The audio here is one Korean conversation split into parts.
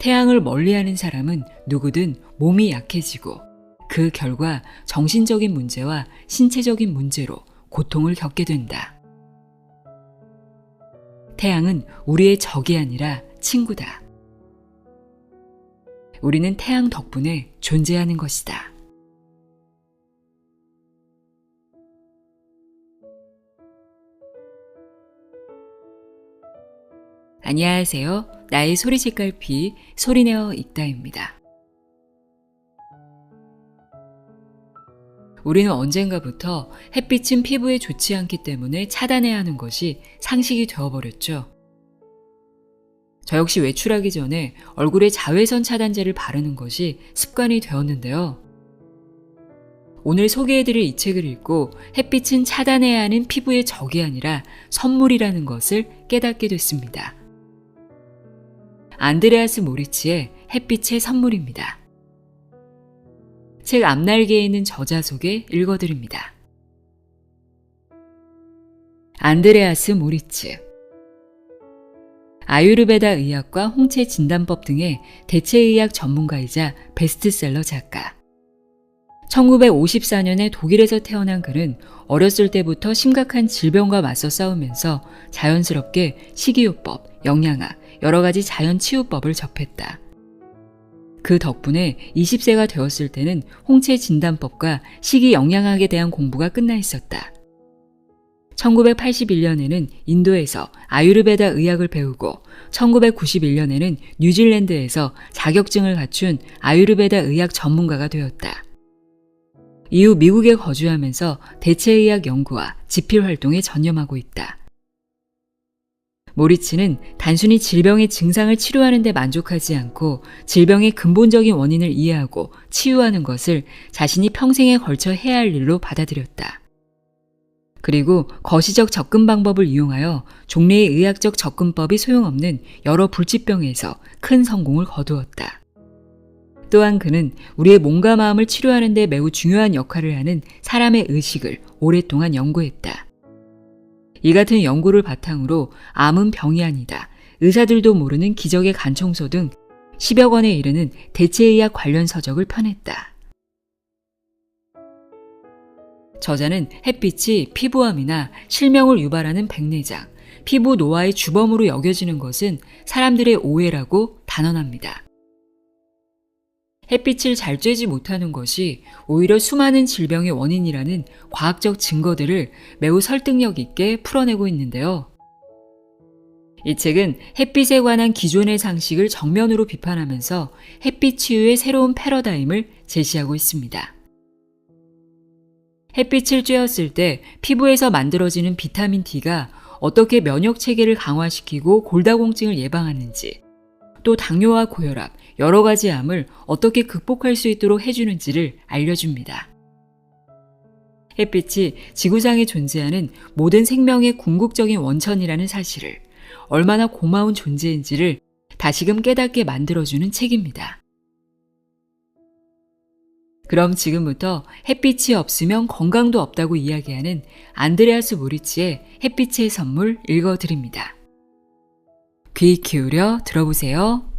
태양을 멀리하는 사람은 누구든 몸이 약해지고 그 결과 정신적인 문제와 신체적인 문제로 고통을 겪게 된다. 태양은 우리의 적이 아니라 친구다. 우리는 태양 덕분에 존재하는 것이다. 안녕하세요. 나의 소리책갈피 소리내어 읽다입니다. 우리는 언젠가부터 햇빛은 피부에 좋지 않기 때문에 차단해야 하는 것이 상식이 되어버렸죠. 저 역시 외출하기 전에 얼굴에 자외선 차단제를 바르는 것이 습관이 되었는데요. 오늘 소개해드릴 이 책을 읽고 햇빛은 차단해야 하는 피부의 적이 아니라 선물이라는 것을 깨닫게 됐습니다. 안드레아스 모리츠의 햇빛의 선물입니다. 책 앞날개에 있는 저자 소개 읽어드립니다. 안드레아스 모리츠. 아유르베다 의학과 홍채 진단법 등의 대체의학 전문가이자 베스트셀러 작가. 1954년에 독일에서 태어난 그는 어렸을 때부터 심각한 질병과 맞서 싸우면서 자연스럽게 식이요법, 영양학, 여러 가지 자연치유법을 접했다. 그 덕분에 20세가 되었을 때는 홍채 진단법과 식이영양학에 대한 공부가 끝나 있었다. 1981년에는 인도에서 아유르베다 의학을 배우고 1991년에는 뉴질랜드에서 자격증을 갖춘 아유르베다 의학 전문가가 되었다. 이후 미국에 거주하면서 대체의학 연구와 집필 활동에 전념하고 있다. 모리츠는 단순히 질병의 증상을 치료하는 데 만족하지 않고 질병의 근본적인 원인을 이해하고 치유하는 것을 자신이 평생에 걸쳐 해야 할 일로 받아들였다. 그리고 거시적 접근 방법을 이용하여 종래의 의학적 접근법이 소용없는 여러 불치병에서 큰 성공을 거두었다. 또한 그는 우리의 몸과 마음을 치료하는 데 매우 중요한 역할을 하는 사람의 의식을 오랫동안 연구했다. 이 같은 연구를 바탕으로 암은 병이 아니다, 의사들도 모르는 기적의 간청소 등 10여 권에 이르는 대체의학 관련 서적을 펴냈다. 저자는 햇빛이 피부암이나 실명을 유발하는 백내장, 피부 노화의 주범으로 여겨지는 것은 사람들의 오해라고 단언합니다. 햇빛을 잘 쬐지 못하는 것이 오히려 수많은 질병의 원인이라는 과학적 증거들을 매우 설득력 있게 풀어내고 있는데요. 이 책은 햇빛에 관한 기존의 상식을 정면으로 비판하면서 햇빛 치유의 새로운 패러다임을 제시하고 있습니다. 햇빛을 쬐었을 때 피부에서 만들어지는 비타민 D가 어떻게 면역 체계를 강화시키고 골다공증을 예방하는지, 또 당뇨와 고혈압, 여러 가지 암을 어떻게 극복할 수 있도록 해주는지를 알려줍니다. 햇빛이 지구상에 존재하는 모든 생명의 궁극적인 원천이라는 사실을, 얼마나 고마운 존재인지를 다시금 깨닫게 만들어주는 책입니다. 그럼 지금부터 햇빛이 없으면 건강도 없다고 이야기하는 안드레아스 모리츠의 햇빛의 선물 읽어드립니다. 귀 기울여 들어보세요.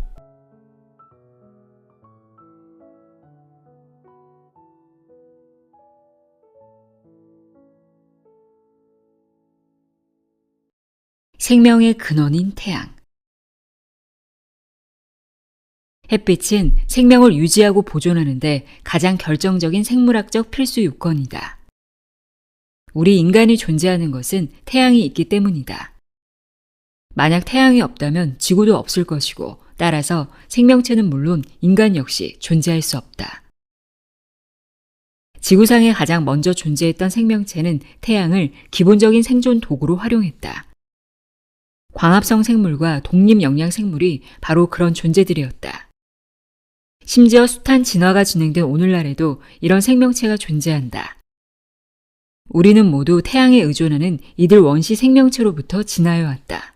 생명의 근원인 태양. 햇빛은 생명을 유지하고 보존하는 데 가장 결정적인 생물학적 필수 요건이다. 우리 인간이 존재하는 것은 태양이 있기 때문이다. 만약 태양이 없다면 지구도 없을 것이고, 따라서 생명체는 물론 인간 역시 존재할 수 없다. 지구상에 가장 먼저 존재했던 생명체는 태양을 기본적인 생존 도구로 활용했다. 광합성 생물과 독립영양 생물이 바로 그런 존재들이었다. 심지어 숱한 진화가 진행된 오늘날에도 이런 생명체가 존재한다. 우리는 모두 태양에 의존하는 이들 원시 생명체로부터 진화해 왔다.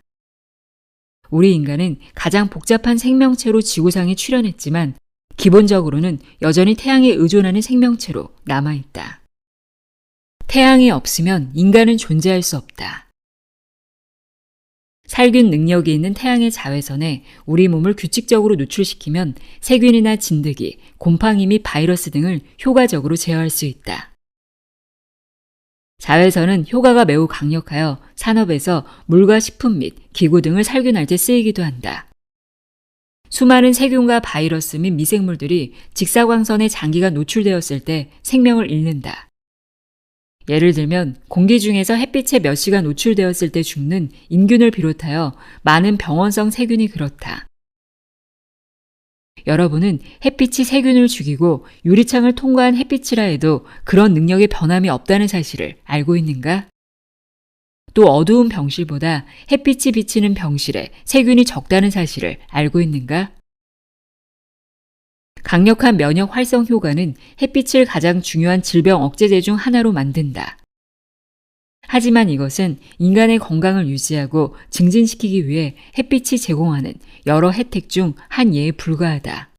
우리 인간은 가장 복잡한 생명체로 지구상에 출현했지만 기본적으로는 여전히 태양에 의존하는 생명체로 남아있다. 태양이 없으면 인간은 존재할 수 없다. 살균 능력이 있는 태양의 자외선에 우리 몸을 규칙적으로 노출시키면 세균이나 진드기, 곰팡이 및 바이러스 등을 효과적으로 제어할 수 있다. 자외선은 효과가 매우 강력하여 산업에서 물과 식품 및 기구 등을 살균할 때 쓰이기도 한다. 수많은 세균과 바이러스 및 미생물들이 직사광선에 장기간 노출되었을 때 생명을 잃는다. 예를 들면 공기 중에서 햇빛에 몇 시간 노출되었을 때 죽는 인균을 비롯하여 많은 병원성 세균이 그렇다. 여러분은 햇빛이 세균을 죽이고 유리창을 통과한 햇빛이라 해도 그런 능력의 변함이 없다는 사실을 알고 있는가? 또 어두운 병실보다 햇빛이 비치는 병실에 세균이 적다는 사실을 알고 있는가? 강력한 면역 활성 효과는 햇빛을 가장 중요한 질병 억제제 중 하나로 만든다. 하지만 이것은 인간의 건강을 유지하고 증진시키기 위해 햇빛이 제공하는 여러 혜택 중 한 예에 불과하다.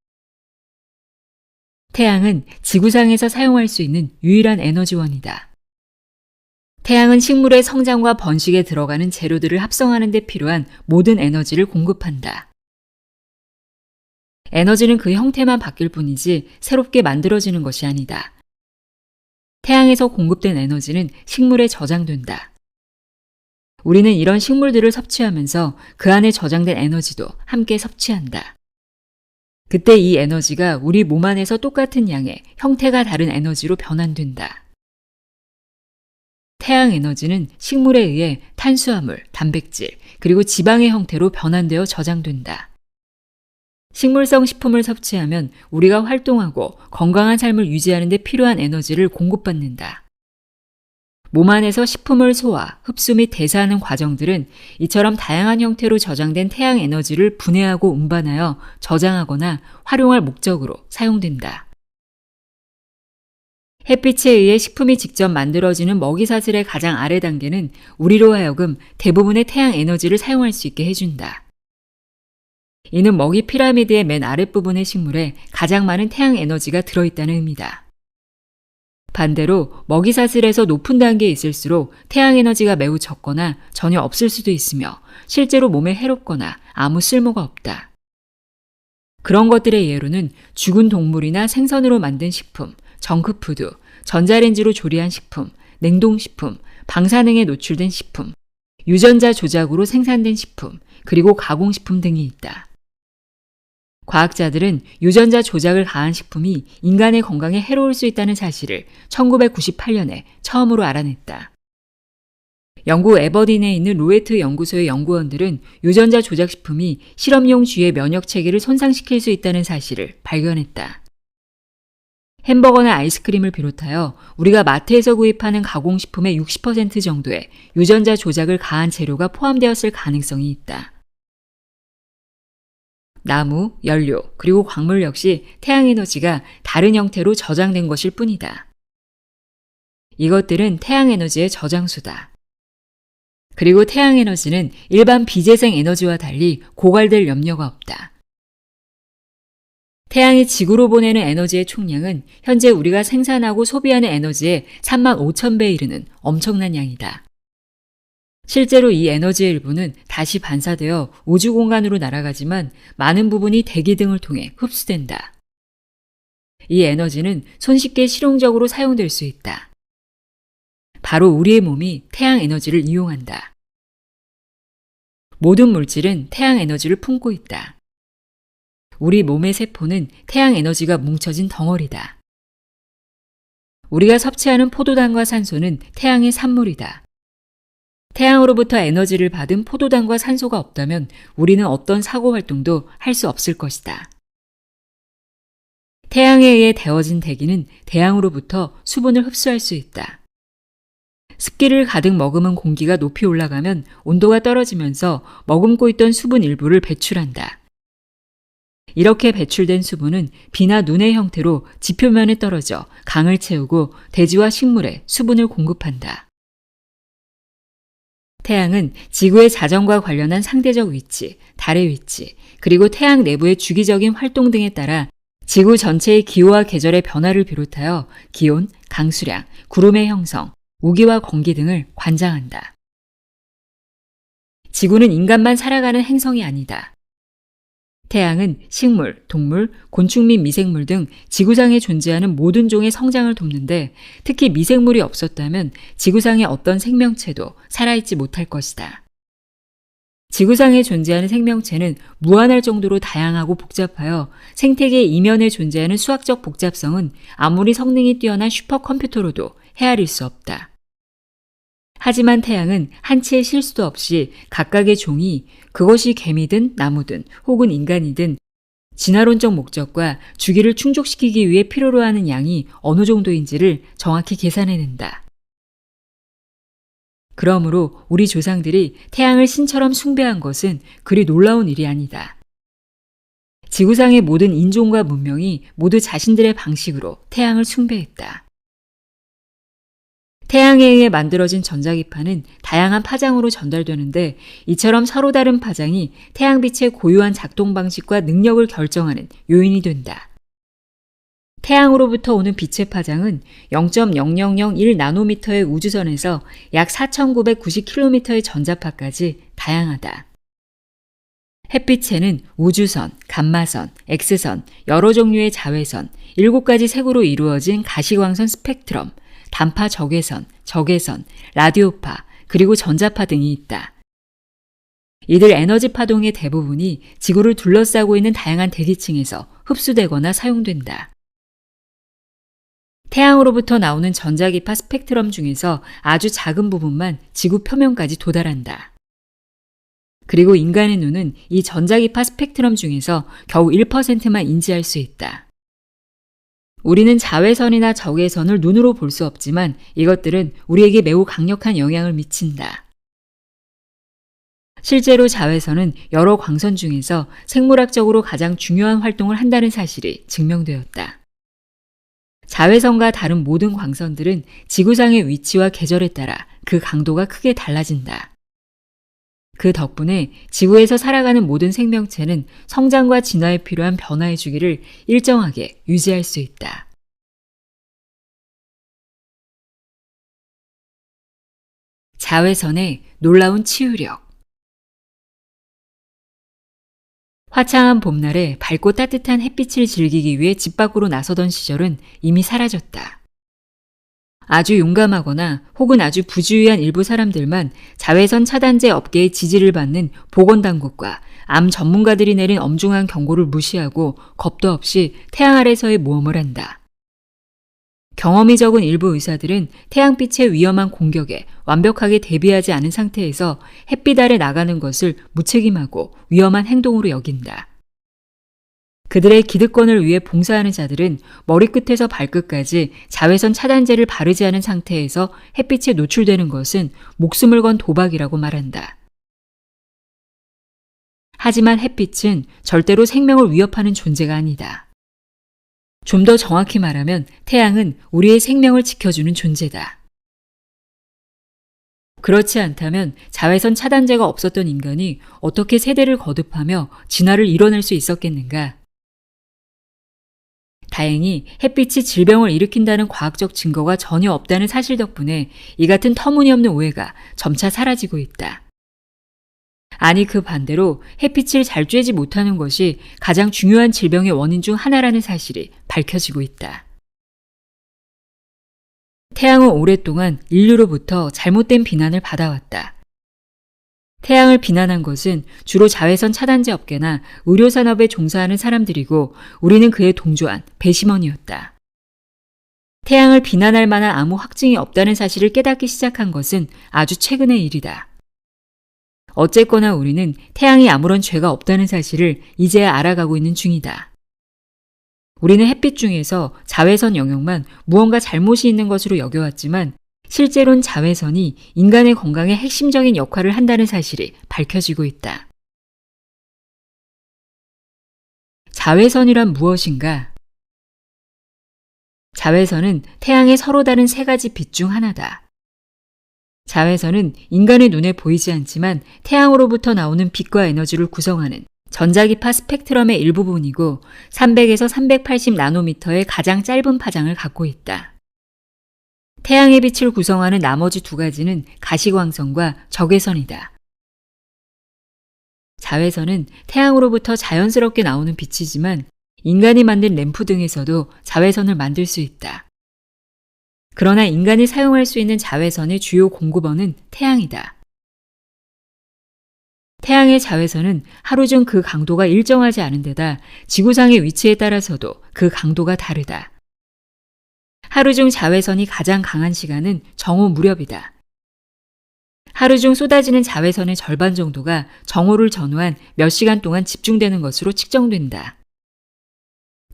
태양은 지구상에서 사용할 수 있는 유일한 에너지원이다. 태양은 식물의 성장과 번식에 들어가는 재료들을 합성하는 데 필요한 모든 에너지를 공급한다. 에너지는 그 형태만 바뀔 뿐이지 새롭게 만들어지는 것이 아니다. 태양에서 공급된 에너지는 식물에 저장된다. 우리는 이런 식물들을 섭취하면서 그 안에 저장된 에너지도 함께 섭취한다. 그때 이 에너지가 우리 몸 안에서 똑같은 양의 형태가 다른 에너지로 변환된다. 태양 에너지는 식물에 의해 탄수화물, 단백질, 그리고 지방의 형태로 변환되어 저장된다. 식물성 식품을 섭취하면 우리가 활동하고 건강한 삶을 유지하는 데 필요한 에너지를 공급받는다. 몸 안에서 식품을 소화, 흡수 및 대사하는 과정들은 이처럼 다양한 형태로 저장된 태양 에너지를 분해하고 운반하여 저장하거나 활용할 목적으로 사용된다. 햇빛에 의해 식품이 직접 만들어지는 먹이사슬의 가장 아래 단계는 우리로 하여금 대부분의 태양 에너지를 사용할 수 있게 해준다. 이는 먹이 피라미드의 맨 아랫부분의 식물에 가장 많은 태양 에너지가 들어있다는 의미다. 반대로 먹이사슬에서 높은 단계에 있을수록 태양 에너지가 매우 적거나 전혀 없을 수도 있으며 실제로 몸에 해롭거나 아무 쓸모가 없다. 그런 것들의 예로는 죽은 동물이나 생선으로 만든 식품, 정크푸드, 전자레인지로 조리한 식품, 냉동식품, 방사능에 노출된 식품, 유전자 조작으로 생산된 식품, 그리고 가공식품 등이 있다. 과학자들은 유전자 조작을 가한 식품이 인간의 건강에 해로울 수 있다는 사실을 1998년에 처음으로 알아냈다. 영국 에버딘에 있는 로에트 연구소의 연구원들은 유전자 조작 식품이 실험용 쥐의 면역 체계를 손상시킬 수 있다는 사실을 발견했다. 햄버거나 아이스크림을 비롯하여 우리가 마트에서 구입하는 가공식품의 60% 정도의 유전자 조작을 가한 재료가 포함되었을 가능성이 있다. 나무, 연료, 그리고 광물 역시 태양에너지가 다른 형태로 저장된 것일 뿐이다. 이것들은 태양에너지의 저장수다. 그리고 태양에너지는 일반 비재생 에너지와 달리 고갈될 염려가 없다. 태양이 지구로 보내는 에너지의 총량은 현재 우리가 생산하고 소비하는 에너지의 35,000배에 이르는 엄청난 양이다. 실제로 이 에너지의 일부는 다시 반사되어 우주 공간으로 날아가지만 많은 부분이 대기 등을 통해 흡수된다. 이 에너지는 손쉽게 실용적으로 사용될 수 있다. 바로 우리의 몸이 태양 에너지를 이용한다. 모든 물질은 태양 에너지를 품고 있다. 우리 몸의 세포는 태양 에너지가 뭉쳐진 덩어리다. 우리가 섭취하는 포도당과 산소는 태양의 산물이다. 태양으로부터 에너지를 받은 포도당과 산소가 없다면 우리는 어떤 사고 활동도 할 수 없을 것이다. 태양에 의해 데워진 대기는 태양으로부터 수분을 흡수할 수 있다. 습기를 가득 머금은 공기가 높이 올라가면 온도가 떨어지면서 머금고 있던 수분 일부를 배출한다. 이렇게 배출된 수분은 비나 눈의 형태로 지표면에 떨어져 강을 채우고 대지와 식물에 수분을 공급한다. 태양은 지구의 자전과 관련한 상대적 위치, 달의 위치, 그리고 태양 내부의 주기적인 활동 등에 따라 지구 전체의 기후와 계절의 변화를 비롯하여 기온, 강수량, 구름의 형성, 우기와 건기 등을 관장한다. 지구는 인간만 살아가는 행성이 아니다. 태양은 식물, 동물, 곤충 및 미생물 등 지구상에 존재하는 모든 종의 성장을 돕는데 특히 미생물이 없었다면 지구상의 어떤 생명체도 살아있지 못할 것이다. 지구상에 존재하는 생명체는 무한할 정도로 다양하고 복잡하여 생태계 이면에 존재하는 수학적 복잡성은 아무리 성능이 뛰어난 슈퍼컴퓨터로도 헤아릴 수 없다. 하지만 태양은 한치의 실수도 없이 각각의 종이 그것이 개미든 나무든 혹은 인간이든 진화론적 목적과 주기를 충족시키기 위해 필요로 하는 양이 어느 정도인지를 정확히 계산해낸다. 그러므로 우리 조상들이 태양을 신처럼 숭배한 것은 그리 놀라운 일이 아니다. 지구상의 모든 인종과 문명이 모두 자신들의 방식으로 태양을 숭배했다. 태양에 의해 만들어진 전자기파는 다양한 파장으로 전달되는데 이처럼 서로 다른 파장이 태양빛의 고유한 작동 방식과 능력을 결정하는 요인이 된다. 태양으로부터 오는 빛의 파장은 0.0001나노미터의 우주선에서 약 4,990km의 전자파까지 다양하다. 햇빛에는 우주선, 감마선, X선, 여러 종류의 자외선, 7가지 색으로 이루어진 가시광선 스펙트럼, 단파 적외선, 적외선, 라디오파, 그리고 전자파 등이 있다. 이들 에너지 파동의 대부분이 지구를 둘러싸고 있는 다양한 대기층에서 흡수되거나 사용된다. 태양으로부터 나오는 전자기파 스펙트럼 중에서 아주 작은 부분만 지구 표면까지 도달한다. 그리고 인간의 눈은 이 전자기파 스펙트럼 중에서 겨우 1%만 인지할 수 있다. 우리는 자외선이나 적외선을 눈으로 볼 수 없지만 이것들은 우리에게 매우 강력한 영향을 미친다. 실제로 자외선은 여러 광선 중에서 생물학적으로 가장 중요한 활동을 한다는 사실이 증명되었다. 자외선과 다른 모든 광선들은 지구상의 위치와 계절에 따라 그 강도가 크게 달라진다. 그 덕분에 지구에서 살아가는 모든 생명체는 성장과 진화에 필요한 변화의 주기를 일정하게 유지할 수 있다. 자외선의 놀라운 치유력. 화창한 봄날에 밝고 따뜻한 햇빛을 즐기기 위해 집 밖으로 나서던 시절은 이미 사라졌다. 아주 용감하거나 혹은 아주 부주의한 일부 사람들만 자외선 차단제 업계의 지지를 받는 보건당국과 암 전문가들이 내린 엄중한 경고를 무시하고 겁도 없이 태양 아래서의 모험을 한다. 경험이 적은 일부 의사들은 태양빛의 위험한 공격에 완벽하게 대비하지 않은 상태에서 햇빛 아래 나가는 것을 무책임하고 위험한 행동으로 여긴다. 그들의 기득권을 위해 봉사하는 자들은 머리끝에서 발끝까지 자외선 차단제를 바르지 않은 상태에서 햇빛에 노출되는 것은 목숨을 건 도박이라고 말한다. 하지만 햇빛은 절대로 생명을 위협하는 존재가 아니다. 좀 더 정확히 말하면 태양은 우리의 생명을 지켜주는 존재다. 그렇지 않다면 자외선 차단제가 없었던 인간이 어떻게 세대를 거듭하며 진화를 이뤄낼 수 있었겠는가? 다행히 햇빛이 질병을 일으킨다는 과학적 증거가 전혀 없다는 사실 덕분에 이 같은 터무니없는 오해가 점차 사라지고 있다. 아니 그 반대로 햇빛을 잘 쬐지 못하는 것이 가장 중요한 질병의 원인 중 하나라는 사실이 밝혀지고 있다. 태양은 오랫동안 인류로부터 잘못된 비난을 받아왔다. 태양을 비난한 것은 주로 자외선 차단제 업계나 의료산업에 종사하는 사람들이고 우리는 그에 동조한 배심원이었다. 태양을 비난할 만한 아무 확증이 없다는 사실을 깨닫기 시작한 것은 아주 최근의 일이다. 어쨌거나 우리는 태양이 아무런 죄가 없다는 사실을 이제야 알아가고 있는 중이다. 우리는 햇빛 중에서 자외선 영역만 무언가 잘못이 있는 것으로 여겨왔지만 실제로는 자외선이 인간의 건강에 핵심적인 역할을 한다는 사실이 밝혀지고 있다. 자외선이란 무엇인가? 자외선은 태양의 서로 다른 세 가지 빛 중 하나다. 자외선은 인간의 눈에 보이지 않지만 태양으로부터 나오는 빛과 에너지를 구성하는 전자기파 스펙트럼의 일부분이고 300에서 380 나노미터의 가장 짧은 파장을 갖고 있다. 태양의 빛을 구성하는 나머지 두 가지는 가시광선과 적외선이다. 자외선은 태양으로부터 자연스럽게 나오는 빛이지만 인간이 만든 램프 등에서도 자외선을 만들 수 있다. 그러나 인간이 사용할 수 있는 자외선의 주요 공급원은 태양이다. 태양의 자외선은 하루 중 그 강도가 일정하지 않은 데다 지구상의 위치에 따라서도 그 강도가 다르다. 하루 중 자외선이 가장 강한 시간은 정오 무렵이다. 하루 중 쏟아지는 자외선의 절반 정도가 정오를 전후한 몇 시간 동안 집중되는 것으로 측정된다.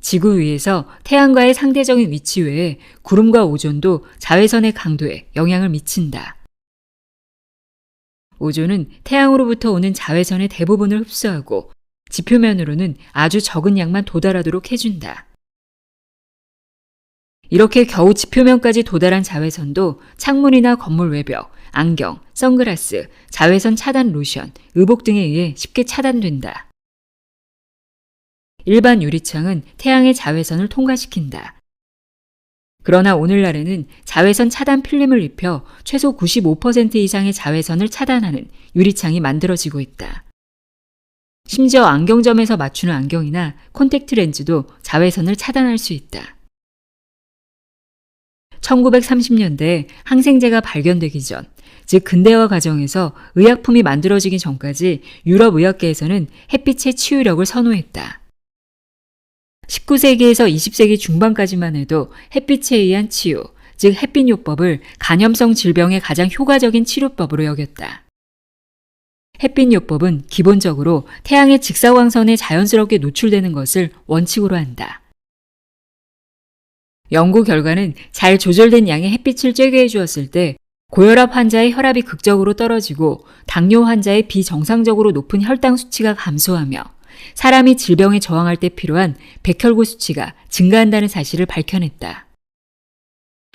지구 위에서 태양과의 상대적인 위치 외에 구름과 오존도 자외선의 강도에 영향을 미친다. 오존은 태양으로부터 오는 자외선의 대부분을 흡수하고 지표면으로는 아주 적은 양만 도달하도록 해준다. 이렇게 겨우 지표면까지 도달한 자외선도 창문이나 건물 외벽, 안경, 선글라스, 자외선 차단 로션, 의복 등에 의해 쉽게 차단된다. 일반 유리창은 태양의 자외선을 통과시킨다. 그러나 오늘날에는 자외선 차단 필름을 입혀 최소 95% 이상의 자외선을 차단하는 유리창이 만들어지고 있다. 심지어 안경점에서 맞추는 안경이나 콘택트 렌즈도 자외선을 차단할 수 있다. 1930년대에 항생제가 발견되기 전, 즉 근대화 과정에서 의약품이 만들어지기 전까지 유럽 의학계에서는 햇빛의 치유력을 선호했다. 19세기에서 20세기 중반까지만 해도 햇빛에 의한 치유, 즉 햇빛요법을 간염성 질병의 가장 효과적인 치료법으로 여겼다. 햇빛요법은 기본적으로 태양의 직사광선에 자연스럽게 노출되는 것을 원칙으로 한다. 연구 결과는 잘 조절된 양의 햇빛을 쬐게 해주었을 때 고혈압 환자의 혈압이 극적으로 떨어지고 당뇨 환자의 비정상적으로 높은 혈당 수치가 감소하며 사람이 질병에 저항할 때 필요한 백혈구 수치가 증가한다는 사실을 밝혀냈다.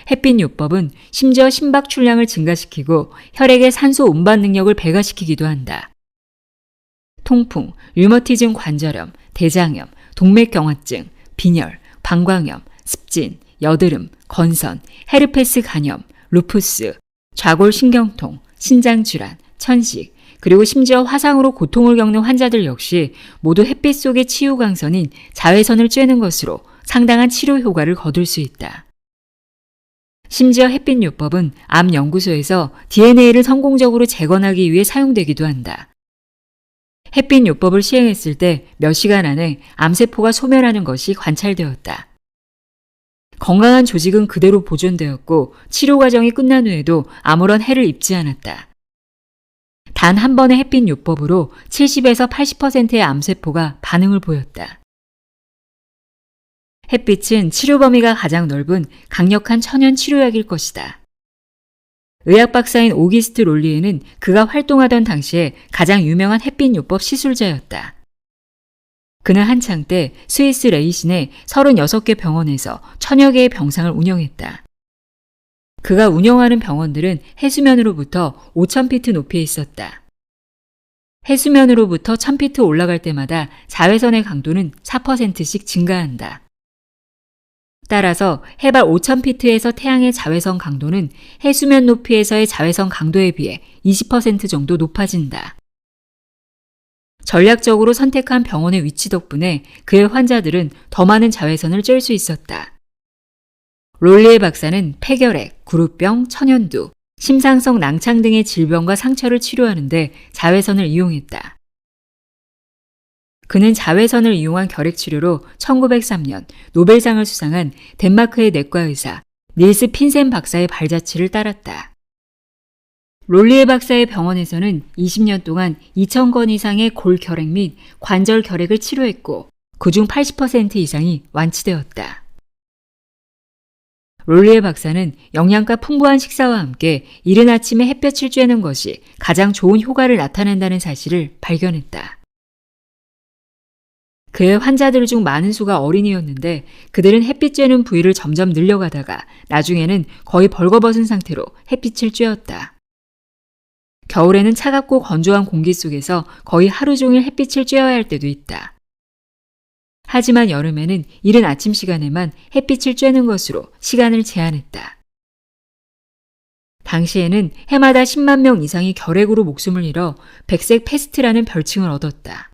햇빛요법은 심지어 심박 출량을 증가시키고 혈액의 산소 운반 능력을 배가시키기도 한다. 통풍, 류머티즘 관절염, 대장염, 동맥경화증, 빈혈, 방광염, 습진, 여드름, 건선, 헤르페스 간염, 루푸스, 좌골신경통, 신장질환, 천식, 그리고 심지어 화상으로 고통을 겪는 환자들 역시 모두 햇빛 속의 치유광선인 자외선을 쬐는 것으로 상당한 치료 효과를 거둘 수 있다. 심지어 햇빛요법은 암 연구소에서 DNA를 성공적으로 재건하기 위해 사용되기도 한다. 햇빛요법을 시행했을 때 몇 시간 안에 암세포가 소멸하는 것이 관찰되었다. 건강한 조직은 그대로 보존되었고 치료 과정이 끝난 후에도 아무런 해를 입지 않았다. 단 한 번의 햇빛요법으로 70에서 80%의 암세포가 반응을 보였다. 햇빛은 치료 범위가 가장 넓은 강력한 천연 치료약일 것이다. 의학 박사인 오기스트 롤리에는 그가 활동하던 당시에 가장 유명한 햇빛요법 시술자였다. 그는 한창 때 스위스 레이신의 36개 병원에서 1000여 개의 병상을 운영했다. 그가 운영하는 병원들은 해수면으로부터 5000피트 높이에 있었다. 해수면으로부터 1000피트 올라갈 때마다 자외선의 강도는 4%씩 증가한다. 따라서 해발 5000피트에서 태양의 자외선 강도는 해수면 높이에서의 자외선 강도에 비해 20% 정도 높아진다. 전략적으로 선택한 병원의 위치 덕분에 그의 환자들은 더 많은 자외선을 쬐을 수 있었다. 롤리에 박사는 폐결핵, 구루병, 천연두, 심상성 낭창 등의 질병과 상처를 치료하는데 자외선을 이용했다. 그는 자외선을 이용한 결핵 치료로 1903년 노벨상을 수상한 덴마크의 내과의사 닐스 핀센 박사의 발자취를 따랐다. 롤리에 박사의 병원에서는 20년 동안 2,000건 이상의 골결핵 및 관절결핵을 치료했고 그중 80% 이상이 완치되었다. 롤리에 박사는 영양가 풍부한 식사와 함께 이른 아침에 햇볕을 쬐는 것이 가장 좋은 효과를 나타낸다는 사실을 발견했다. 그의 환자들 중 많은 수가 어린이였는데 그들은 햇빛 쬐는 부위를 점점 늘려가다가 나중에는 거의 벌거벗은 상태로 햇빛을 쬐었다. 겨울에는 차갑고 건조한 공기 속에서 거의 하루 종일 햇빛을 쬐어야 할 때도 있다. 하지만 여름에는 이른 아침 시간에만 햇빛을 쬐는 것으로 시간을 제한했다. 당시에는 해마다 10만 명 이상이 결핵으로 목숨을 잃어 백색 패스트라는 별칭을 얻었다.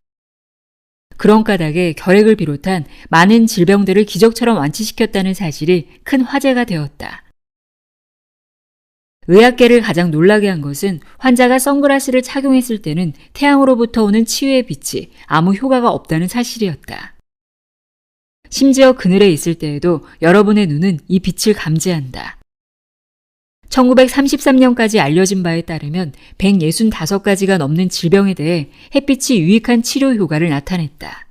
그런 까닭에 결핵을 비롯한 많은 질병들을 기적처럼 완치시켰다는 사실이 큰 화제가 되었다. 의학계를 가장 놀라게 한 것은 환자가 선글라스를 착용했을 때는 태양으로부터 오는 치유의 빛이 아무 효과가 없다는 사실이었다. 심지어 그늘에 있을 때에도 여러분의 눈은 이 빛을 감지한다. 1933년까지 알려진 바에 따르면 165가지가 넘는 질병에 대해 햇빛이 유익한 치료 효과를 나타냈다.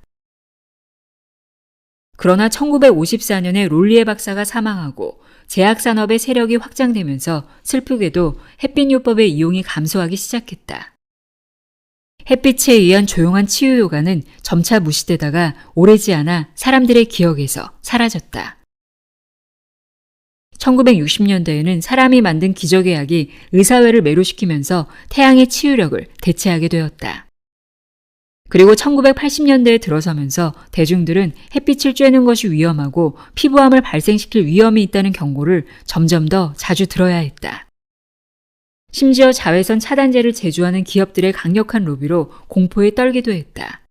그러나 1954년에 롤리에 박사가 사망하고 제약산업의 세력이 확장되면서 슬프게도 햇빛요법의 이용이 감소하기 시작했다. 햇빛에 의한 조용한 치유 효과는 점차 무시되다가 오래지 않아 사람들의 기억에서 사라졌다. 1960년대에는 사람이 만든 기적의 약이 의사회를 매료시키면서 태양의 치유력을 대체하게 되었다. 그리고 1980년대에 들어서면서 대중들은 햇빛을 쬐는 것이 위험하고 피부암을 발생시킬 위험이 있다는 경고를 점점 더 자주 들어야 했다. 심지어 자외선 차단제를 제조하는 기업들의 강력한 로비로 공포에 떨기도 했다.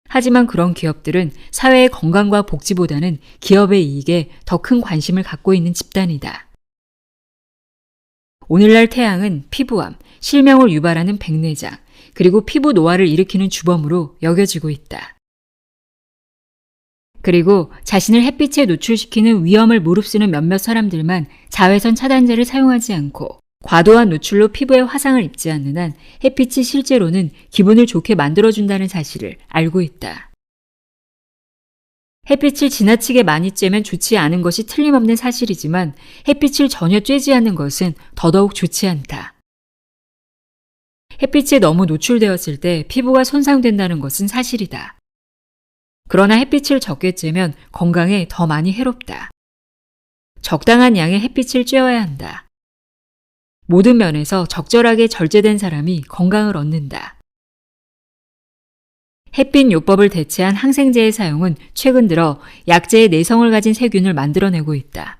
하지만 그런 기업들은 사회의 건강과 복지보다는 기업의 이익에 더 큰 관심을 갖고 있는 집단이다. 오늘날 태양은 피부암, 실명을 유발하는 백내장, 그리고 피부 노화를 일으키는 주범으로 여겨지고 있다. 그리고 자신을 햇빛에 노출시키는 위험을 무릅쓰는 몇몇 사람들만 자외선 차단제를 사용하지 않고 과도한 노출로 피부에 화상을 입지 않는 한 햇빛이 실제로는 기분을 좋게 만들어준다는 사실을 알고 있다. 햇빛을 지나치게 많이 쬐면 좋지 않은 것이 틀림없는 사실이지만 햇빛을 전혀 쬐지 않는 것은 더더욱 좋지 않다. 햇빛에 너무 노출되었을 때 피부가 손상된다는 것은 사실이다. 그러나 햇빛을 적게 쬐면 건강에 더 많이 해롭다. 적당한 양의 햇빛을 쬐어야 한다. 모든 면에서 적절하게 절제된 사람이 건강을 얻는다. 햇빛 요법을 대체한 항생제의 사용은 최근 들어 약재의 내성을 가진 세균을 만들어내고 있다.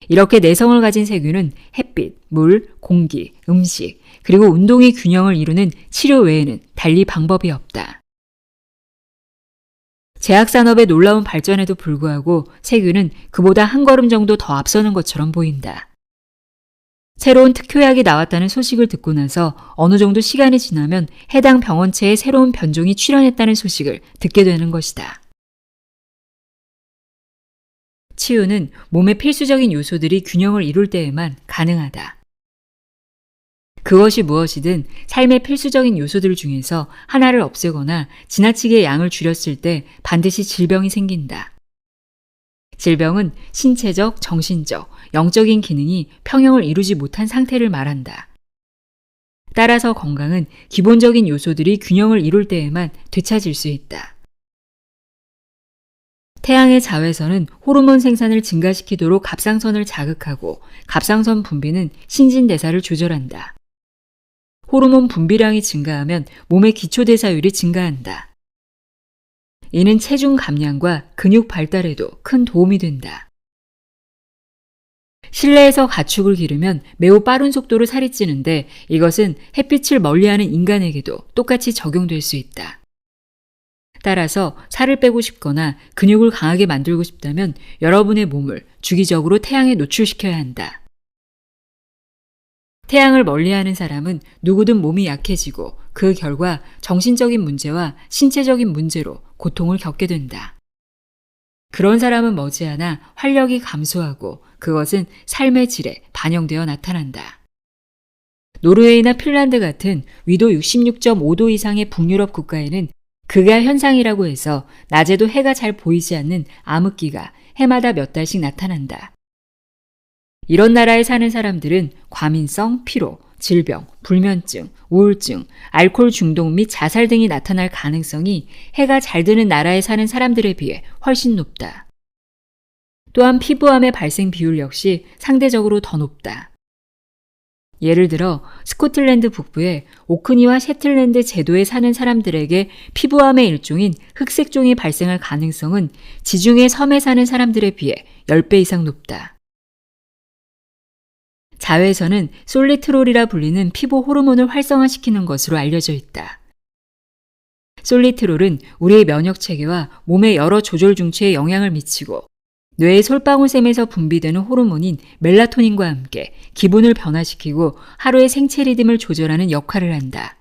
이렇게 내성을 가진 세균은 햇빛, 물, 공기, 음식, 그리고 운동의 균형을 이루는 치료 외에는 달리 방법이 없다. 제약산업의 놀라운 발전에도 불구하고 세균은 그보다 한 걸음 정도 더 앞서는 것처럼 보인다. 새로운 특효약이 나왔다는 소식을 듣고 나서 어느 정도 시간이 지나면 해당 병원체에 새로운 변종이 출현했다는 소식을 듣게 되는 것이다. 치유는 몸의 필수적인 요소들이 균형을 이룰 때에만 가능하다. 그것이 무엇이든 삶의 필수적인 요소들 중에서 하나를 없애거나 지나치게 양을 줄였을 때 반드시 질병이 생긴다. 질병은 신체적, 정신적, 영적인 기능이 평형을 이루지 못한 상태를 말한다. 따라서 건강은 기본적인 요소들이 균형을 이룰 때에만 되찾을 수 있다. 태양의 자외선은 호르몬 생산을 증가시키도록 갑상선을 자극하고 갑상선 분비는 신진대사를 조절한다. 호르몬 분비량이 증가하면 몸의 기초대사율이 증가한다. 이는 체중 감량과 근육 발달에도 큰 도움이 된다. 실내에서 가축을 기르면 매우 빠른 속도로 살이 찌는데 이것은 햇빛을 멀리하는 인간에게도 똑같이 적용될 수 있다. 따라서 살을 빼고 싶거나 근육을 강하게 만들고 싶다면 여러분의 몸을 주기적으로 태양에 노출시켜야 한다. 태양을 멀리하는 사람은 누구든 몸이 약해지고 그 결과 정신적인 문제와 신체적인 문제로 고통을 겪게 된다. 그런 사람은 머지않아 활력이 감소하고 그것은 삶의 질에 반영되어 나타난다. 노르웨이나 핀란드 같은 위도 66.5도 이상의 북유럽 국가에는 극야 현상이라고 해서 낮에도 해가 잘 보이지 않는 암흑기가 해마다 몇 달씩 나타난다. 이런 나라에 사는 사람들은 과민성, 피로, 질병, 불면증, 우울증, 알코올 중독 및 자살 등이 나타날 가능성이 해가 잘 드는 나라에 사는 사람들에 비해 훨씬 높다. 또한 피부암의 발생 비율 역시 상대적으로 더 높다. 예를 들어 스코틀랜드 북부의 오크니와 셰틀랜드 제도에 사는 사람들에게 피부암의 일종인 흑색종이 발생할 가능성은 지중해 섬에 사는 사람들에 비해 10배 이상 높다. 자외선은 솔리트롤이라 불리는 피부 호르몬을 활성화시키는 것으로 알려져 있다. 솔리트롤은 우리의 면역 체계와 몸의 여러 조절 중추에 영향을 미치고 뇌의 솔방울샘에서 분비되는 호르몬인 멜라토닌과 함께 기분을 변화시키고 하루의 생체 리듬을 조절하는 역할을 한다.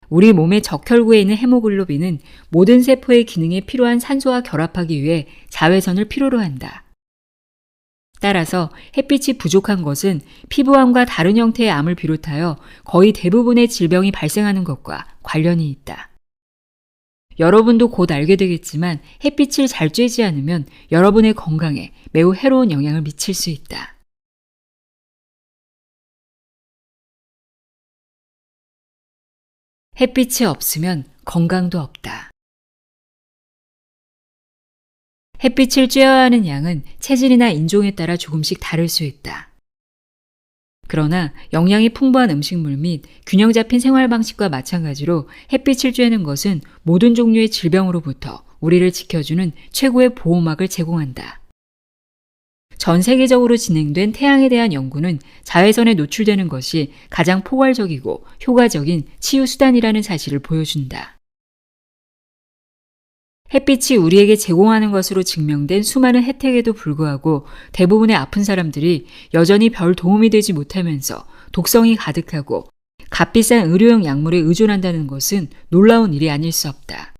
우리 몸의 적혈구에 있는 헤모글로빈은 모든 세포의 기능에 필요한 산소와 결합하기 위해 자외선을 필요로 한다. 따라서 햇빛이 부족한 것은 피부암과 다른 형태의 암을 비롯하여 거의 대부분의 질병이 발생하는 것과 관련이 있다. 여러분도 곧 알게 되겠지만 햇빛을 잘 쬐지 않으면 여러분의 건강에 매우 해로운 영향을 미칠 수 있다. 햇빛이 없으면 건강도 없다. 햇빛을 쬐어야 하는 양은 체질이나 인종에 따라 조금씩 다를 수 있다. 그러나 영양이 풍부한 음식물 및 균형 잡힌 생활 방식과 마찬가지로 햇빛을 쬐는 것은 모든 종류의 질병으로부터 우리를 지켜주는 최고의 보호막을 제공한다. 전 세계적으로 진행된 태양에 대한 연구는 자외선에 노출되는 것이 가장 포괄적이고 효과적인 치유 수단이라는 사실을 보여준다. 햇빛이 우리에게 제공하는 것으로 증명된 수많은 혜택에도 불구하고 대부분의 아픈 사람들이 여전히 별 도움이 되지 못하면서 독성이 가득하고 값비싼 의료용 약물에 의존한다는 것은 놀라운 일이 아닐 수 없다.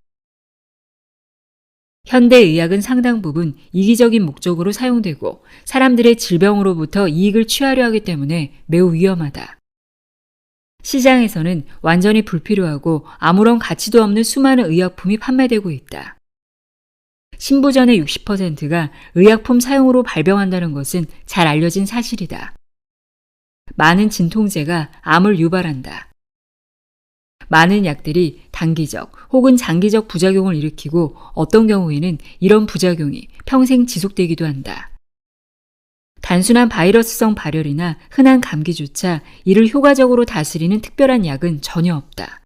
현대의학은 상당 부분 이기적인 목적으로 사용되고 사람들의 질병으로부터 이익을 취하려 하기 때문에 매우 위험하다. 시장에서는 완전히 불필요하고 아무런 가치도 없는 수많은 의약품이 판매되고 있다. 신부전의 60%가 의약품 사용으로 발병한다는 것은 잘 알려진 사실이다. 많은 진통제가 암을 유발한다. 많은 약들이 단기적 혹은 장기적 부작용을 일으키고 어떤 경우에는 이런 부작용이 평생 지속되기도 한다. 단순한 바이러스성 발열이나 흔한 감기조차 이를 효과적으로 다스리는 특별한 약은 전혀 없다.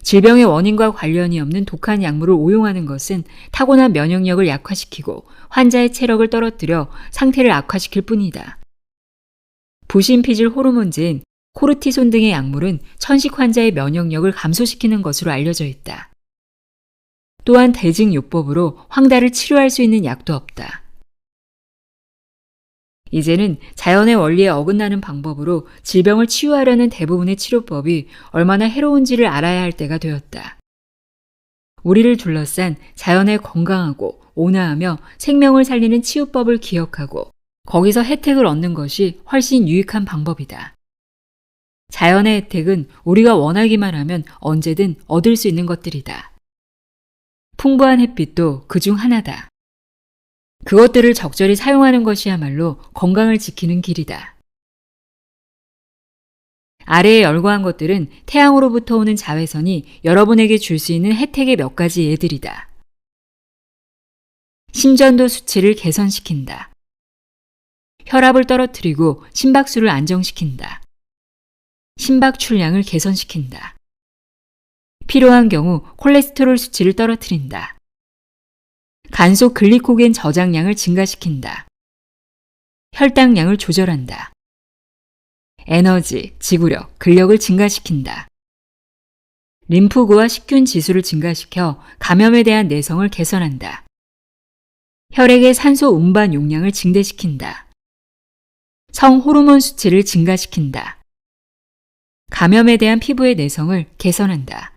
질병의 원인과 관련이 없는 독한 약물을 오용하는 것은 타고난 면역력을 약화시키고 환자의 체력을 떨어뜨려 상태를 악화시킬 뿐이다. 부신피질 호르몬제인 코르티손 등의 약물은 천식 환자의 면역력을 감소시키는 것으로 알려져 있다. 또한 대증요법으로 황달을 치료할 수 있는 약도 없다. 이제는 자연의 원리에 어긋나는 방법으로 질병을 치유하려는 대부분의 치료법이 얼마나 해로운지를 알아야 할 때가 되었다. 우리를 둘러싼 자연의 건강하고 온화하며 생명을 살리는 치유법을 기억하고 거기서 혜택을 얻는 것이 훨씬 유익한 방법이다. 자연의 혜택은 우리가 원하기만 하면 언제든 얻을 수 있는 것들이다. 풍부한 햇빛도 그중 하나다. 그것들을 적절히 사용하는 것이야말로 건강을 지키는 길이다. 아래에 열거한 것들은 태양으로부터 오는 자외선이 여러분에게 줄 수 있는 혜택의 몇 가지 예들이다. 심전도 수치를 개선시킨다. 혈압을 떨어뜨리고 심박수를 안정시킨다. 심박 출량을 개선시킨다. 필요한 경우 콜레스테롤 수치를 떨어뜨린다. 간속 글리코겐 저장량을 증가시킨다. 혈당량을 조절한다. 에너지, 지구력, 근력을 증가시킨다. 림프구와 식균 지수를 증가시켜 감염에 대한 내성을 개선한다. 혈액의 산소 운반 용량을 증대시킨다. 성호르몬 수치를 증가시킨다. 감염에 대한 피부의 내성을 개선한다.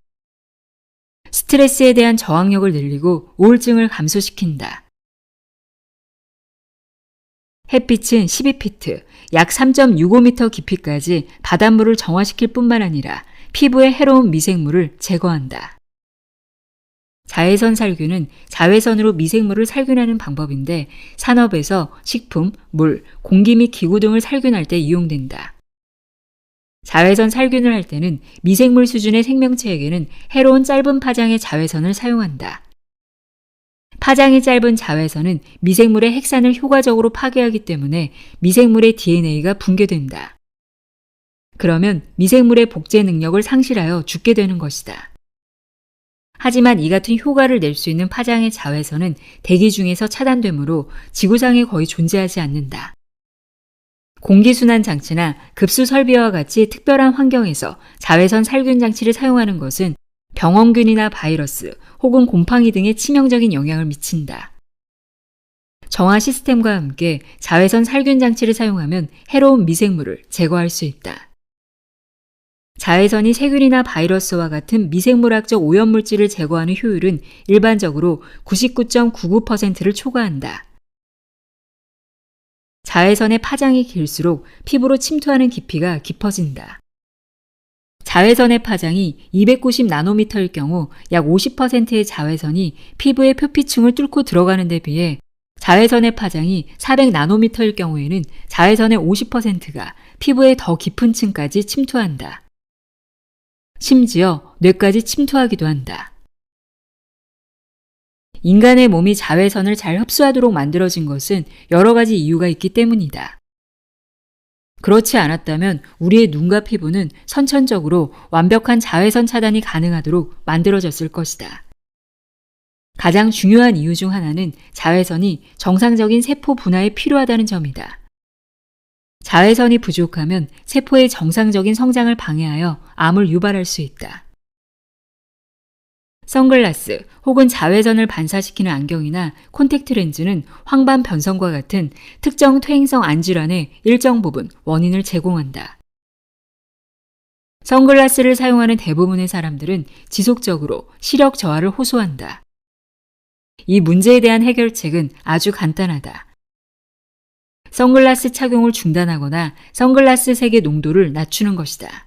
스트레스에 대한 저항력을 늘리고 우울증을 감소시킨다. 햇빛은 12피트, 약 3.65m 깊이까지 바닷물을 정화시킬 뿐만 아니라 피부에 해로운 미생물을 제거한다. 자외선 살균은 자외선으로 미생물을 살균하는 방법인데 산업에서 식품, 물, 공기 및 기구 등을 살균할 때 이용된다. 자외선 살균을 할 때는 미생물 수준의 생명체에게는 해로운 짧은 파장의 자외선을 사용한다. 파장이 짧은 자외선은 미생물의 핵산을 효과적으로 파괴하기 때문에 미생물의 DNA가 붕괴된다. 그러면 미생물의 복제 능력을 상실하여 죽게 되는 것이다. 하지만 이 같은 효과를 낼 수 있는 파장의 자외선은 대기 중에서 차단되므로 지구상에 거의 존재하지 않는다. 공기순환 장치나 급수 설비와 같이 특별한 환경에서 자외선 살균 장치를 사용하는 것은 병원균이나 바이러스 혹은 곰팡이 등에 치명적인 영향을 미친다. 정화 시스템과 함께 자외선 살균 장치를 사용하면 해로운 미생물을 제거할 수 있다. 자외선이 세균이나 바이러스와 같은 미생물학적 오염물질을 제거하는 효율은 일반적으로 99.99%를 초과한다. 자외선의 파장이 길수록 피부로 침투하는 깊이가 깊어진다. 자외선의 파장이 290나노미터일 경우 약 50%의 자외선이 피부의 표피층을 뚫고 들어가는 데 비해 자외선의 파장이 400나노미터일 경우에는 자외선의 50%가 피부의 더 깊은 층까지 침투한다. 심지어 뇌까지 침투하기도 한다. 인간의 몸이 자외선을 잘 흡수하도록 만들어진 것은 여러 가지 이유가 있기 때문이다. 그렇지 않았다면 우리의 눈과 피부는 선천적으로 완벽한 자외선 차단이 가능하도록 만들어졌을 것이다. 가장 중요한 이유 중 하나는 자외선이 정상적인 세포 분화에 필요하다는 점이다. 자외선이 부족하면 세포의 정상적인 성장을 방해하여 암을 유발할 수 있다. 선글라스 혹은 자외선을 반사시키는 안경이나 콘택트 렌즈는 황반 변성과 같은 특정 퇴행성 안질환의 일정 부분 원인을 제공한다. 선글라스를 사용하는 대부분의 사람들은 지속적으로 시력 저하를 호소한다. 이 문제에 대한 해결책은 아주 간단하다. 선글라스 착용을 중단하거나 선글라스 색의 농도를 낮추는 것이다.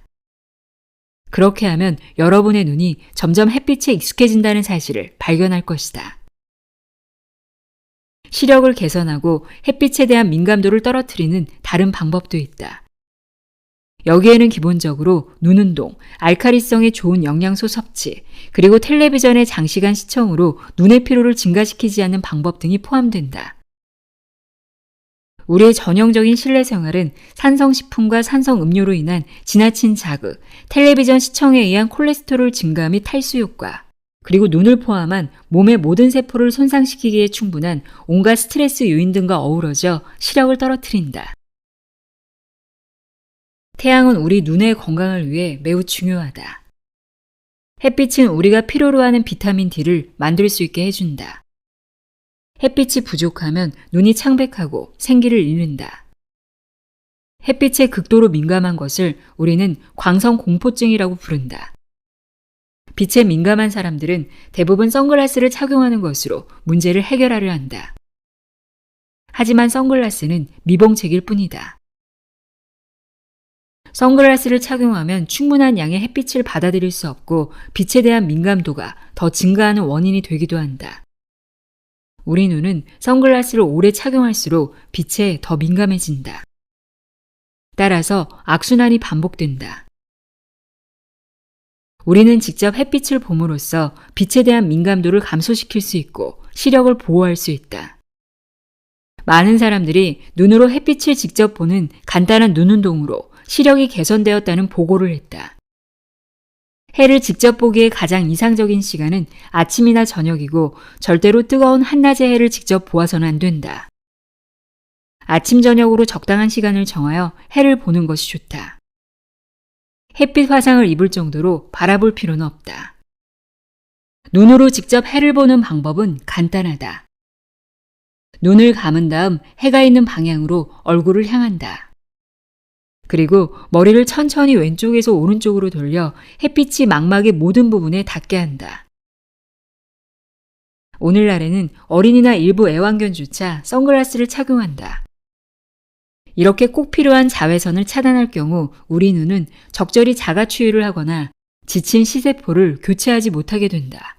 그렇게 하면 여러분의 눈이 점점 햇빛에 익숙해진다는 사실을 발견할 것이다. 시력을 개선하고 햇빛에 대한 민감도를 떨어뜨리는 다른 방법도 있다. 여기에는 기본적으로 눈운동, 알칼리성의 좋은 영양소 섭취, 그리고 텔레비전의 장시간 시청으로 눈의 피로를 증가시키지 않는 방법 등이 포함된다. 우리의 전형적인 실내 생활은 산성식품과 산성음료로 인한 지나친 자극, 텔레비전 시청에 의한 콜레스테롤 증가 및 탈수 효과, 그리고 눈을 포함한 몸의 모든 세포를 손상시키기에 충분한 온갖 스트레스 요인 등과 어우러져 시력을 떨어뜨린다. 태양은 우리 눈의 건강을 위해 매우 중요하다. 햇빛은 우리가 필요로 하는 비타민 D를 만들 수 있게 해준다. 햇빛이 부족하면 눈이 창백하고 생기를 잃는다. 햇빛에 극도로 민감한 것을 우리는 광선공포증이라고 부른다. 빛에 민감한 사람들은 대부분 선글라스를 착용하는 것으로 문제를 해결하려 한다. 하지만 선글라스는 미봉책일 뿐이다. 선글라스를 착용하면 충분한 양의 햇빛을 받아들일 수 없고 빛에 대한 민감도가 더 증가하는 원인이 되기도 한다. 우리 눈은 선글라스를 오래 착용할수록 빛에 더 민감해진다. 따라서 악순환이 반복된다. 우리는 직접 햇빛을 봄으로써 빛에 대한 민감도를 감소시킬 수 있고 시력을 보호할 수 있다. 많은 사람들이 눈으로 햇빛을 직접 보는 간단한 눈운동으로 시력이 개선되었다는 보고를 했다. 해를 직접 보기에 가장 이상적인 시간은 아침이나 저녁이고 절대로 뜨거운 한낮의 해를 직접 보아서는 안 된다. 아침, 저녁으로 적당한 시간을 정하여 해를 보는 것이 좋다. 햇빛 화상을 입을 정도로 바라볼 필요는 없다. 눈으로 직접 해를 보는 방법은 간단하다. 눈을 감은 다음 해가 있는 방향으로 얼굴을 향한다. 그리고 머리를 천천히 왼쪽에서 오른쪽으로 돌려 햇빛이 망막의 모든 부분에 닿게 한다. 오늘날에는 어린이나 일부 애완견조차 선글라스를 착용한다. 이렇게 꼭 필요한 자외선을 차단할 경우 우리 눈은 적절히 자가추유를 하거나 지친 시세포를 교체하지 못하게 된다.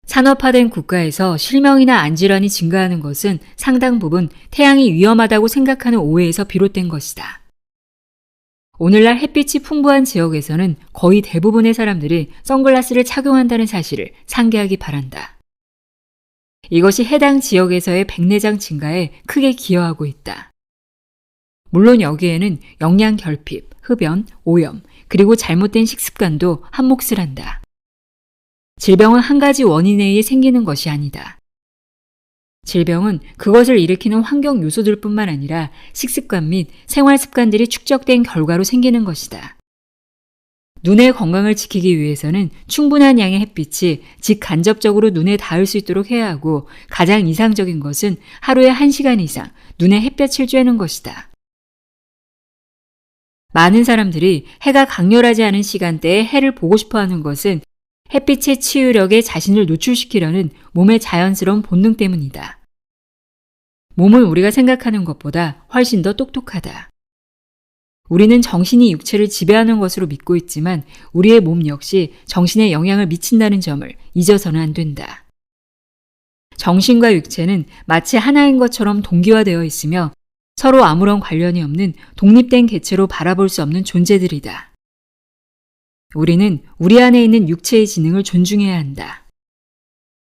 산업화된 국가에서 실명이나 안질환이 증가하는 것은 상당 부분 태양이 위험하다고 생각하는 오해에서 비롯된 것이다. 오늘날 햇빛이 풍부한 지역에서는 거의 대부분의 사람들이 선글라스를 착용한다는 사실을 상기하기 바란다. 이것이 해당 지역에서의 백내장 증가에 크게 기여하고 있다. 물론 여기에는 영양 결핍, 흡연, 오염, 그리고 잘못된 식습관도 한몫을 한다. 질병은 한 가지 원인에 의해 생기는 것이 아니다. 질병은 그것을 일으키는 환경 요소들뿐만 아니라 식습관 및 생활 습관들이 축적된 결과로 생기는 것이다. 눈의 건강을 지키기 위해서는 충분한 양의 햇빛이 직간접적으로 눈에 닿을 수 있도록 해야 하고 가장 이상적인 것은 하루에 1시간 이상 눈에 햇볕을 쬐는 것이다. 많은 사람들이 해가 강렬하지 않은 시간대에 해를 보고 싶어 하는 것은 햇빛의 치유력에 자신을 노출시키려는 몸의 자연스러운 본능 때문이다. 몸은 우리가 생각하는 것보다 훨씬 더 똑똑하다. 우리는 정신이 육체를 지배하는 것으로 믿고 있지만 우리의 몸 역시 정신에 영향을 미친다는 점을 잊어서는 안 된다. 정신과 육체는 마치 하나인 것처럼 동기화되어 있으며 서로 아무런 관련이 없는 독립된 개체로 바라볼 수 없는 존재들이다. 우리는 우리 안에 있는 육체의 지능을 존중해야 한다.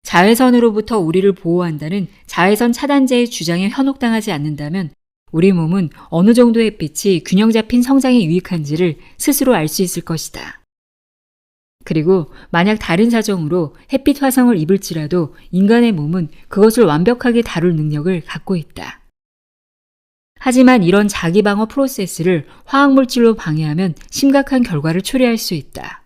자외선으로부터 우리를 보호한다는 자외선 차단제의 주장에 현혹당하지 않는다면 우리 몸은 어느 정도의 햇빛이 균형 잡힌 성장에 유익한지를 스스로 알 수 있을 것이다. 그리고 만약 다른 사정으로 햇빛 화성을 입을지라도 인간의 몸은 그것을 완벽하게 다룰 능력을 갖고 있다. 하지만 이런 자기 방어 프로세스를 화학물질로 방해하면 심각한 결과를 초래할 수 있다.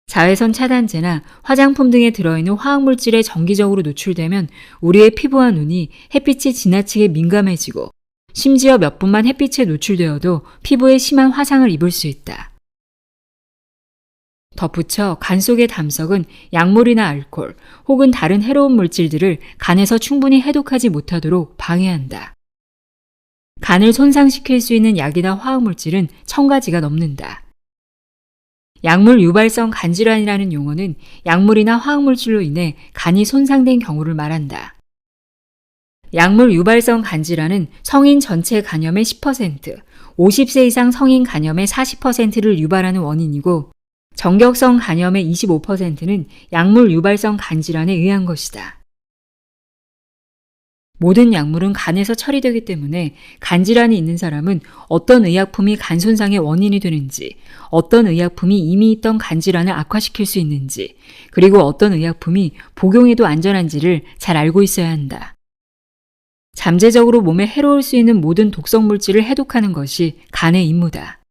자외선 차단제나 화장품 등에 들어있는 화학물질에 정기적으로 노출되면 우리의 피부와 눈이 햇빛에 지나치게 민감해지고 심지어 몇 분만 햇빛에 노출되어도 피부에 심한 화상을 입을 수 있다. 덧붙여 간 속의 담석은 약물이나 알코올 혹은 다른 해로운 물질들을 간에서 충분히 해독하지 못하도록 방해한다. 간을 손상시킬 수 있는 약이나 화학물질은 1000가지가 넘는다. 약물 유발성 간질환이라는 용어는 약물이나 화학물질로 인해 간이 손상된 경우를 말한다. 약물 유발성 간질환은 성인 전체 간염의 10%, 50세 이상 성인 간염의 40%를 유발하는 원인이고 정격성 간염의 25%는 약물 유발성 간질환에 의한 것이다. 모든 약물은 간에서 처리되기 때문에 간질환이 있는 사람은 어떤 의약품이 간 손상의 원인이 되는지, 어떤 의약품이 이미 있던 간질환을 악화시킬 수 있는지, 그리고 어떤 의약품이 복용해도 안전한지를 잘 알고 있어야 한다. 잠재적으로 몸에 해로울 수 있는 모든 독성 물질을 해독하는 것이 간의 임무다.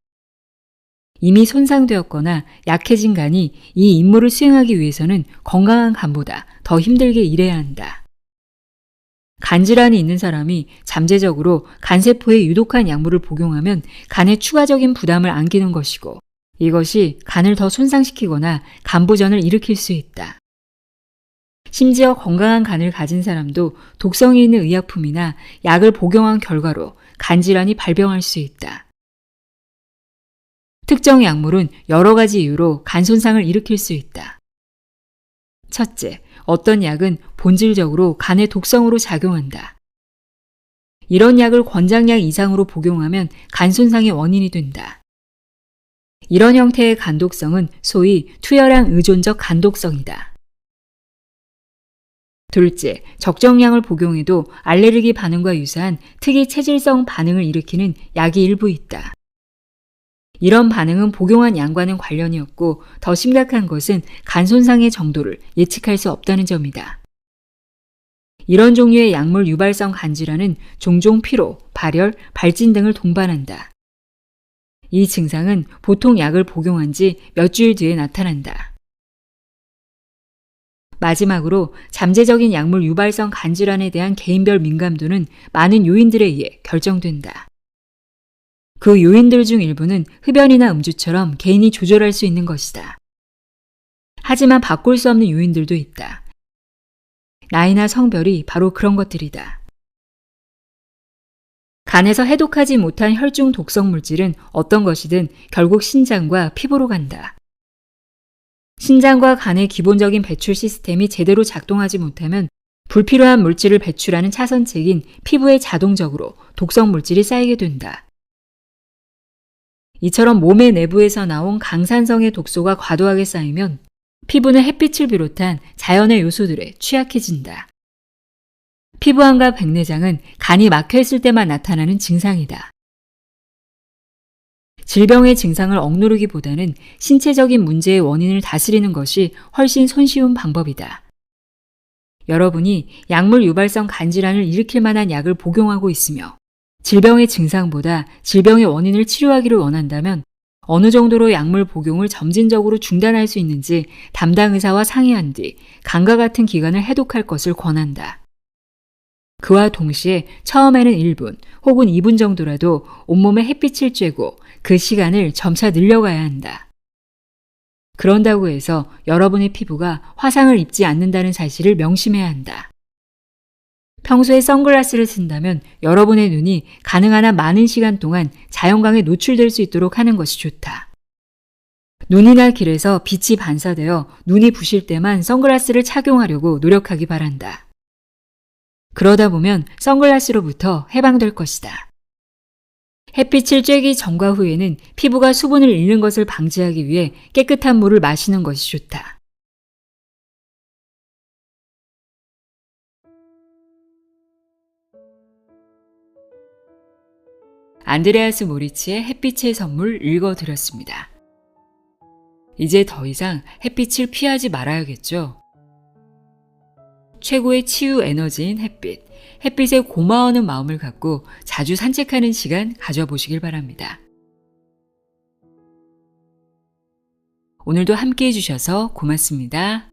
이미 손상되었거나 약해진 간이 이 임무를 수행하기 위해서는 건강한 간보다 더 힘들게 일해야 한다. 간질환이 있는 사람이 잠재적으로 간세포에 유독한 약물을 복용하면 간에 추가적인 부담을 안기는 것이고 이것이 간을 더 손상시키거나 간부전을 일으킬 수 있다. 심지어 건강한 간을 가진 사람도 독성이 있는 의약품이나 약을 복용한 결과로 간질환이 발병할 수 있다. 특정 약물은 여러 가지 이유로 간 손상을 일으킬 수 있다. 첫째, 어떤 약은 본질적으로 간의 독성으로 작용한다. 이런 약을 권장량 이상으로 복용하면 간 손상의 원인이 된다. 이런 형태의 간독성은 소위 투여량 의존적 간독성이다. 둘째, 적정량을 복용해도 알레르기 반응과 유사한 특이 체질성 반응을 일으키는 약이 일부 있다. 이런 반응은 복용한 양과는 관련이 없고 더 심각한 것은 간 손상의 정도를 예측할 수 없다는 점이다. 이런 종류의 약물 유발성 간질환은 종종 피로, 발열, 발진 등을 동반한다. 이 증상은 보통 약을 복용한 지 몇 주일 뒤에 나타난다. 마지막으로 잠재적인 약물 유발성 간질환에 대한 개인별 민감도는 많은 요인들에 의해 결정된다. 그 요인들 중 일부는 흡연이나 음주처럼 개인이 조절할 수 있는 것이다. 하지만 바꿀 수 없는 요인들도 있다. 나이나 성별이 바로 그런 것들이다. 간에서 해독하지 못한 혈중 독성 물질은 어떤 것이든 결국 신장과 피부로 간다. 신장과 간의 기본적인 배출 시스템이 제대로 작동하지 못하면 불필요한 물질을 배출하는 차선책인 피부에 자동적으로 독성 물질이 쌓이게 된다. 이처럼 몸의 내부에서 나온 강산성의 독소가 과도하게 쌓이면 피부는 햇빛을 비롯한 자연의 요소들에 취약해진다. 피부암과 백내장은 간이 막혀있을 때만 나타나는 증상이다. 질병의 증상을 억누르기보다는 신체적인 문제의 원인을 다스리는 것이 훨씬 손쉬운 방법이다. 여러분이 약물 유발성 간질환을 일으킬 만한 약을 복용하고 있으며 질병의 증상보다 질병의 원인을 치료하기를 원한다면 어느 정도로 약물 복용을 점진적으로 중단할 수 있는지 담당 의사와 상의한 뒤 간과 같은 기간을 해독할 것을 권한다. 그와 동시에 처음에는 1분 혹은 2분 정도라도 온몸에 햇빛을 쬐고 그 시간을 점차 늘려가야 한다. 그런다고 해서 여러분의 피부가 화상을 입지 않는다는 사실을 명심해야 한다. 평소에 선글라스를 쓴다면 여러분의 눈이 가능한 한 많은 시간 동안 자연광에 노출될 수 있도록 하는 것이 좋다. 눈이나 길에서 빛이 반사되어 눈이 부실 때만 선글라스를 착용하려고 노력하기 바란다. 그러다 보면 선글라스로부터 해방될 것이다. 햇빛을 쬐기 전과 후에는 피부가 수분을 잃는 것을 방지하기 위해 깨끗한 물을 마시는 것이 좋다. 안드레아스 모리치의 햇빛의 선물 읽어드렸습니다. 이제 더 이상 햇빛을 피하지 말아야겠죠? 최고의 치유 에너지인 햇빛, 햇빛에 고마워하는 마음을 갖고 자주 산책하는 시간 가져보시길 바랍니다. 오늘도 함께 해주셔서 고맙습니다.